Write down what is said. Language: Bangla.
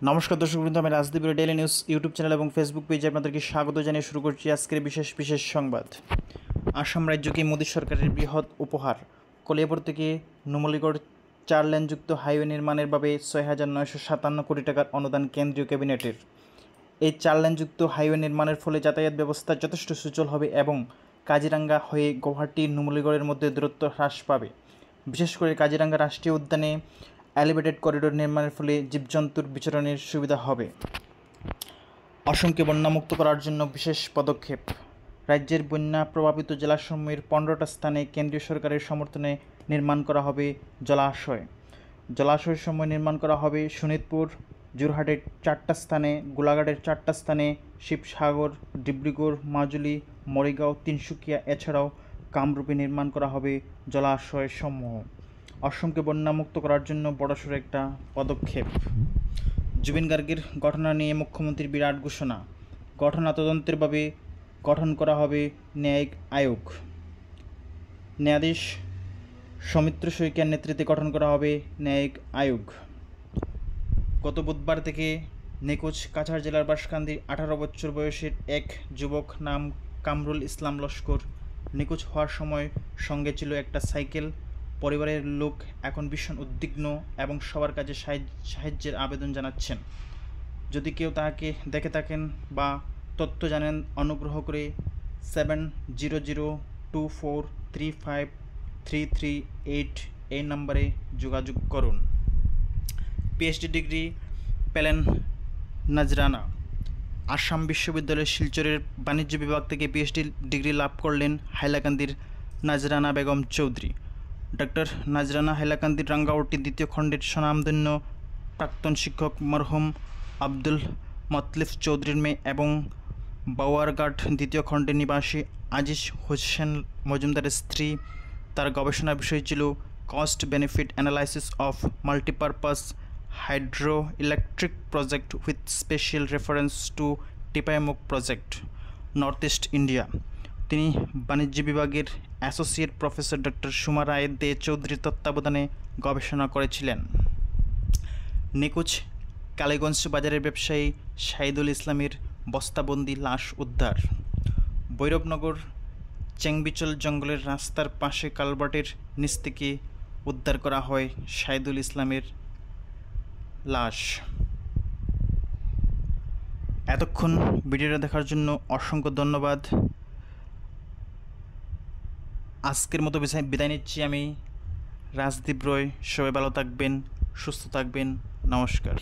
নমস্কার দর্শকবৃন্দ, আমি রাজদীপের ডেইলি নিউজ ইউটিউব চ্যানেল এবং ফেসবুক পেজে আপনাদেরকে স্বাগত জানিয়ে শুরু করছি আজকের বিশেষ সংবাদ। আসাম রাজ্যকে মোদী সরকারের বৃহৎ উপহার। কলিয়াবর থেকে নুমলীগড় 4 লেনযুক্ত হাইওয়ে নির্মাণের ভাবে 6,957 কোটি টাকার অনুদান কেন্দ্রীয় ক্যাবিনেটের। এই 4 লেনযুক্ত হাইওয়ে নির্মাণের ফলে যাতায়াত ব্যবস্থা যথেষ্ট সুচল হবে এবং কাজিরাঙ্গা হয়ে গুয়াহাটি নুমলীগড়ের মধ্যে দূরত্ব হ্রাস পাবে। বিশেষ করে কাজিরাঙ্গা রাষ্ট্রীয় উদ্যানে এলিভেটেড করিডোর নির্মাণের ফলে জীবজন্তুর বিচরণের সুবিধা হবে। অসমকে বন্যামুক্ত করার জন্য বিশেষ পদক্ষেপ। রাজ্যের বন্যা প্রভাবিত জেলাসমূহের 15টা স্থানে কেন্দ্রীয় সরকারের সমর্থনে নির্মাণ করা হবে জলাশয়। জলাশয়সমূহ নির্মাণ করা হবে শোনিতপুর, যোরহাটের 4টা স্থানে, গোলাঘাটের 4টা স্থানে, শিবসাগর, ডিব্রুগড়, মাজুলি, মরিগাঁও, তিনসুকিয়া এছাড়াও কামরূপে নির্মাণ করা হবে জলাশয়সমূহ। অসমকে বন্যামুক্ত করার জন্য বড়সড় একটা পদক্ষেপ। জুবিন গার্গের ঘটনা নিয়ে মুখ্যমন্ত্রীর বিরাট ঘোষণা। ঘটনা তদন্তের ভাবে গঠন করা হবে ন্যায়িক আয়োগ। ন্যায়াধীশ সৌমিত্র শইকীয়ার নেতৃত্বে গঠন করা হবে ন্যায়িক আয়োগ। গত বুধবার থেকে নিখোঁজ কাছাড় জেলার বাঁশকান্দির 18 বছর বয়সের এক যুবক নাম কামরুল ইসলাম লস্কর। নিখোঁজ হওয়ার সময় সঙ্গে ছিল একটা সাইকেল। পরিবারের লোক এখন ভীষণ উদ্বিগ্ন এবং সবার কাছে সাহায্যের আবেদন জানাচ্ছেন। যদি কেউ তাকে দেখে থাকেন বা তথ্য জানেন, অনুগ্রহ করে 7002435338 এই নম্বরে যোগাযোগ করুন। পিএইচডি ডিগ্রি পেলেন নাজরানা। আসাম বিশ্ববিদ্যালয়ের শিলচরের বাণিজ্য বিভাগ থেকে পিএইচডি ডিগ্রি লাভ করলেন হাইলাকান্দির নাজরানা বেগম চৌধুরী। ডক্টর নাজরানা হাইলাকান্দির রাঙ্গাউটি দ্বিতীয় খণ্ডের স্বনামধন্য প্রাক্তন শিক্ষক মরহুম আব্দুল মতলিফ চৌধুরীর মেয়ে এবং বাওয়ারঘাট দ্বিতীয় খণ্ডের নিবাসী আজিজ হোসেন মজুমদারের স্ত্রী। তার গবেষণার বিষয় ছিল cost benefit analysis of multipurpose hydro electric project with special reference to Tipaimukh project, north east India. তিনি বাণিজ্য বিভাগের অ্যাসোসিয়েট প্রফেসর ডক্টর সুমা রায় দে চৌধুরীর তত্ত্বাবধানে গবেষণা করেছিলেন। নিখোঁজ কালীগঞ্জ বাজারের ব্যবসায়ী শাহিদুল ইসলামের বস্তাবন্দি লাশ উদ্ধার। ভৈরবনগর চেংবিচল জঙ্গলের রাস্তার পাশে কালভার্টের নিচ থেকে উদ্ধার করা হয় শাহিদুল ইসলামের লাশ। এতক্ষণ ভিডিওটা দেখার জন্য অসংখ্য ধন্যবাদ। আজকের মতো বিদায় নিচ্ছি আমি, রাজদীপ রয়। সবাই ভালো থাকবেন, সুস্থ থাকবেন। নমস্কার।